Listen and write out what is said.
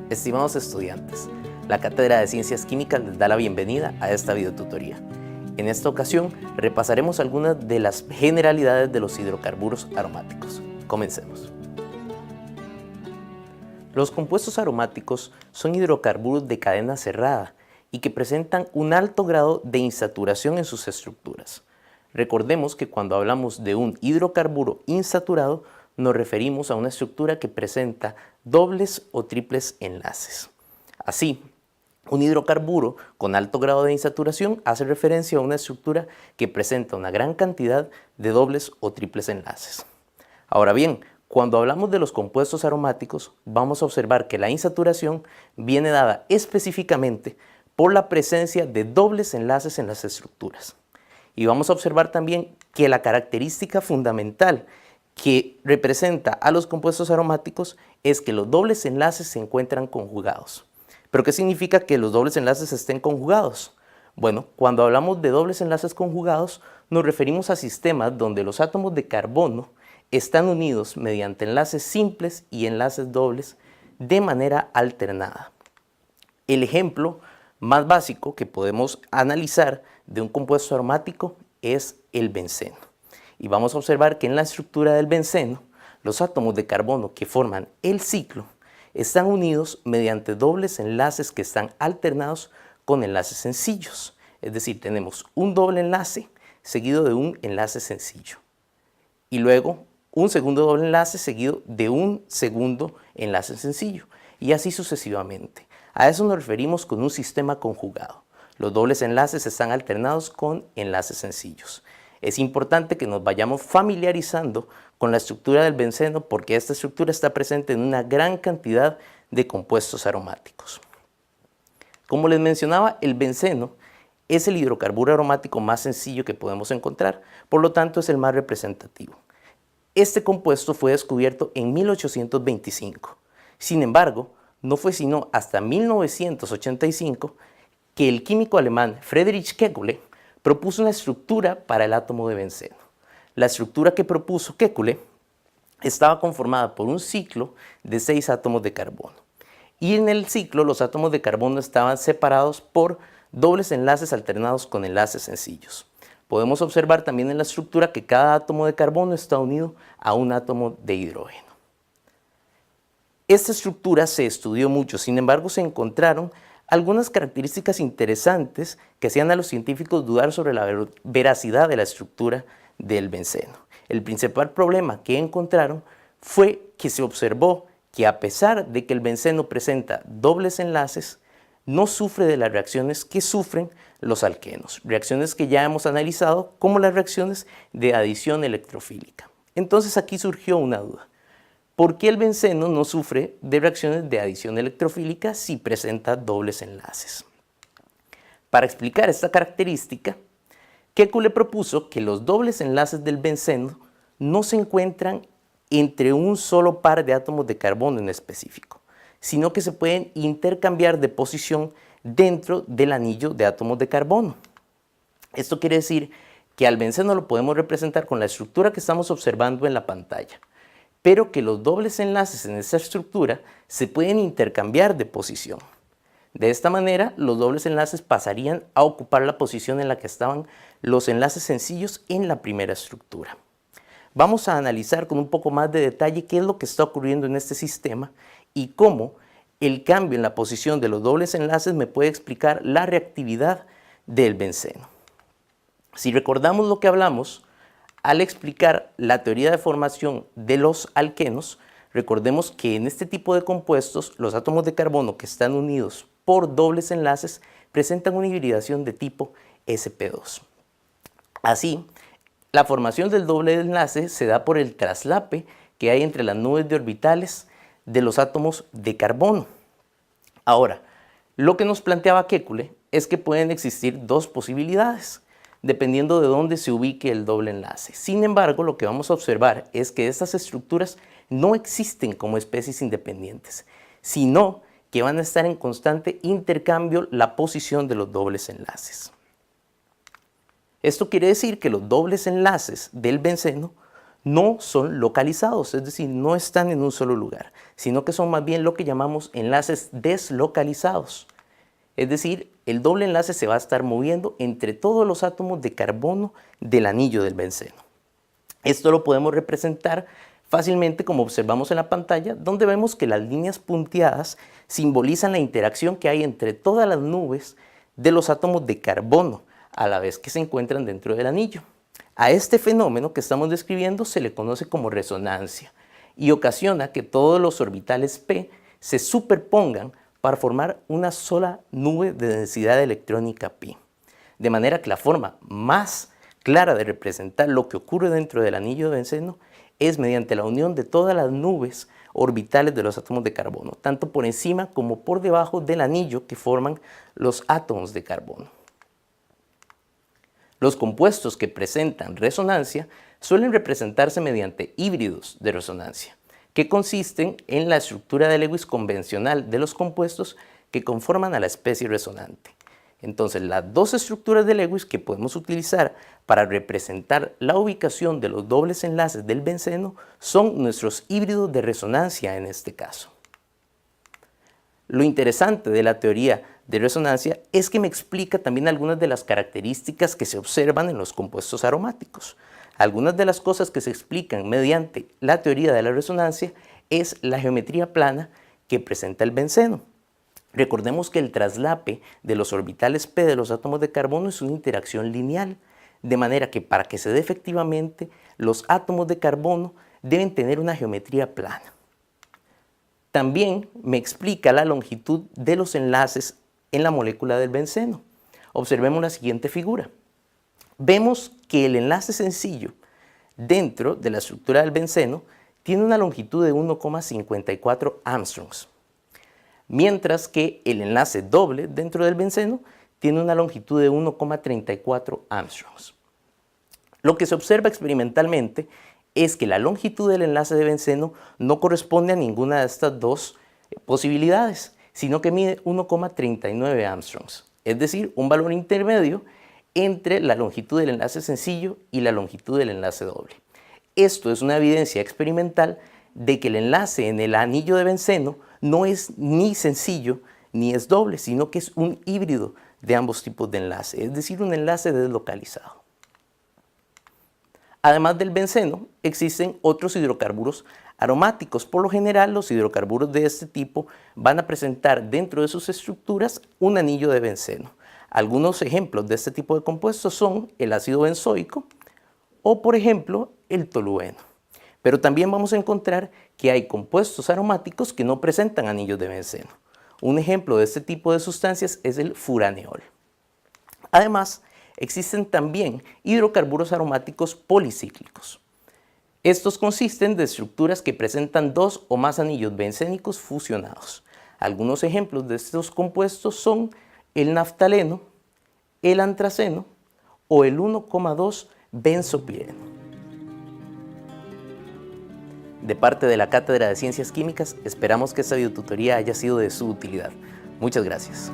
Estimados estudiantes, la Cátedra de Ciencias Químicas les da la bienvenida a esta videotutoría. En esta ocasión repasaremos algunas de las generalidades de los hidrocarburos aromáticos. Comencemos. Los compuestos aromáticos son hidrocarburos de cadena cerrada y que presentan un alto grado de insaturación en sus estructuras. Recordemos que cuando hablamos de un hidrocarburo insaturado, nos referimos a una estructura que presenta dobles o triples enlaces. Así, un hidrocarburo con alto grado de insaturación hace referencia a una estructura que presenta una gran cantidad de dobles o triples enlaces. Ahora bien, cuando hablamos de los compuestos aromáticos, vamos a observar que la insaturación viene dada específicamente por la presencia de dobles enlaces en las estructuras. Y vamos a observar también que la característica fundamental que representa a los compuestos aromáticos es que los dobles enlaces se encuentran conjugados. ¿Pero qué significa que los dobles enlaces estén conjugados? Bueno, cuando hablamos de dobles enlaces conjugados, nos referimos a sistemas donde los átomos de carbono están unidos mediante enlaces simples y enlaces dobles de manera alternada. El ejemplo más básico que podemos analizar de un compuesto aromático es el benceno. Y vamos a observar que en la estructura del benceno, los átomos de carbono que forman el ciclo están unidos mediante dobles enlaces que están alternados con enlaces sencillos. Es decir, tenemos un doble enlace seguido de un enlace sencillo. Y luego un segundo doble enlace seguido de un segundo enlace sencillo. Y así sucesivamente. A eso nos referimos con un sistema conjugado. Los dobles enlaces están alternados con enlaces sencillos. Es importante que nos vayamos familiarizando con la estructura del benceno porque esta estructura está presente en una gran cantidad de compuestos aromáticos. Como les mencionaba, el benceno es el hidrocarburo aromático más sencillo que podemos encontrar, por lo tanto es el más representativo. Este compuesto fue descubierto en 1825. Sin embargo, no fue sino hasta 1985 que el químico alemán Friedrich Kekulé propuso una estructura para el átomo de benceno. La estructura que propuso Kekulé estaba conformada por un ciclo de 6 átomos de carbono. Y en el ciclo los átomos de carbono estaban separados por dobles enlaces alternados con enlaces sencillos. Podemos observar también en la estructura que cada átomo de carbono está unido a un átomo de hidrógeno. Esta estructura se estudió mucho, sin embargo se encontraron algunas características interesantes que hacían a los científicos dudar sobre la veracidad de la estructura del benceno. El principal problema que encontraron fue que se observó que a pesar de que el benceno presenta dobles enlaces, no sufre de las reacciones que sufren los alquenos, reacciones que ya hemos analizado como las reacciones de adición electrofílica. Entonces aquí surgió una duda. ¿Por qué el benceno no sufre de reacciones de adición electrofílica si presenta dobles enlaces? Para explicar esta característica, Kekulé propuso que los dobles enlaces del benceno no se encuentran entre un solo par de átomos de carbono en específico, sino que se pueden intercambiar de posición dentro del anillo de átomos de carbono. Esto quiere decir que al benceno lo podemos representar con la estructura que estamos observando en la pantalla, pero que los dobles enlaces en esta estructura se pueden intercambiar de posición. De esta manera, los dobles enlaces pasarían a ocupar la posición en la que estaban los enlaces sencillos en la primera estructura. Vamos a analizar con un poco más de detalle qué es lo que está ocurriendo en este sistema y cómo el cambio en la posición de los dobles enlaces me puede explicar la reactividad del benceno. Si recordamos lo que hablamos, al explicar la teoría de formación de los alquenos, recordemos que en este tipo de compuestos los átomos de carbono que están unidos por dobles enlaces presentan una hibridación de tipo sp2. Así, la formación del doble enlace se da por el traslape que hay entre las nubes de orbitales de los átomos de carbono. Ahora, lo que nos planteaba Kekulé es que pueden existir dos posibilidades, dependiendo de dónde se ubique el doble enlace. Sin embargo, lo que vamos a observar es que estas estructuras no existen como especies independientes, sino que van a estar en constante intercambio la posición de los dobles enlaces. Esto quiere decir que los dobles enlaces del benceno no son localizados, es decir, no están en un solo lugar, sino que son más bien lo que llamamos enlaces deslocalizados. Es decir, el doble enlace se va a estar moviendo entre todos los átomos de carbono del anillo del benceno. Esto lo podemos representar fácilmente como observamos en la pantalla, donde vemos que las líneas punteadas simbolizan la interacción que hay entre todas las nubes de los átomos de carbono, a la vez que se encuentran dentro del anillo. A este fenómeno que estamos describiendo se le conoce como resonancia y ocasiona que todos los orbitales p se superpongan para formar una sola nube de densidad electrónica pi. De manera que la forma más clara de representar lo que ocurre dentro del anillo de benceno es mediante la unión de todas las nubes orbitales de los átomos de carbono, tanto por encima como por debajo del anillo que forman los átomos de carbono. Los compuestos que presentan resonancia suelen representarse mediante híbridos de resonancia, que consisten en la estructura de Lewis convencional de los compuestos que conforman a la especie resonante. Entonces, las dos estructuras de Lewis que podemos utilizar para representar la ubicación de los dobles enlaces del benceno son nuestros híbridos de resonancia en este caso. Lo interesante de la teoría de resonancia es que me explica también algunas de las características que se observan en los compuestos aromáticos. Algunas de las cosas que se explican mediante la teoría de la resonancia es la geometría plana que presenta el benceno. Recordemos que el traslape de los orbitales p de los átomos de carbono es una interacción lineal, de manera que para que se dé efectivamente, los átomos de carbono deben tener una geometría plana. También me explica la longitud de los enlaces en la molécula del benceno. Observemos la siguiente figura. Vemos que el enlace sencillo dentro de la estructura del benceno tiene una longitud de 1,54 angstroms, mientras que el enlace doble dentro del benceno tiene una longitud de 1,34 angstroms. Lo que se observa experimentalmente es que la longitud del enlace de benceno no corresponde a ninguna de estas dos posibilidades, sino que mide 1,39 angstroms, es decir, un valor intermedio entre la longitud del enlace sencillo y la longitud del enlace doble. Esto es una evidencia experimental de que el enlace en el anillo de benceno no es ni sencillo ni es doble, sino que es un híbrido de ambos tipos de enlace, es decir, un enlace deslocalizado. Además del benceno, existen otros hidrocarburos aromáticos. Por lo general, los hidrocarburos de este tipo van a presentar dentro de sus estructuras un anillo de benceno. Algunos ejemplos de este tipo de compuestos son el ácido benzoico o, por ejemplo, el tolueno. Pero también vamos a encontrar que hay compuestos aromáticos que no presentan anillos de benceno. Un ejemplo de este tipo de sustancias es el furaneol. Además, existen también hidrocarburos aromáticos policíclicos. Estos consisten de estructuras que presentan dos o más anillos bencénicos fusionados. Algunos ejemplos de estos compuestos son el naftaleno, el antraceno o el 1,2 benzopireno. De parte de la Cátedra de Ciencias Químicas, esperamos que esta videotutoría haya sido de su utilidad. Muchas gracias.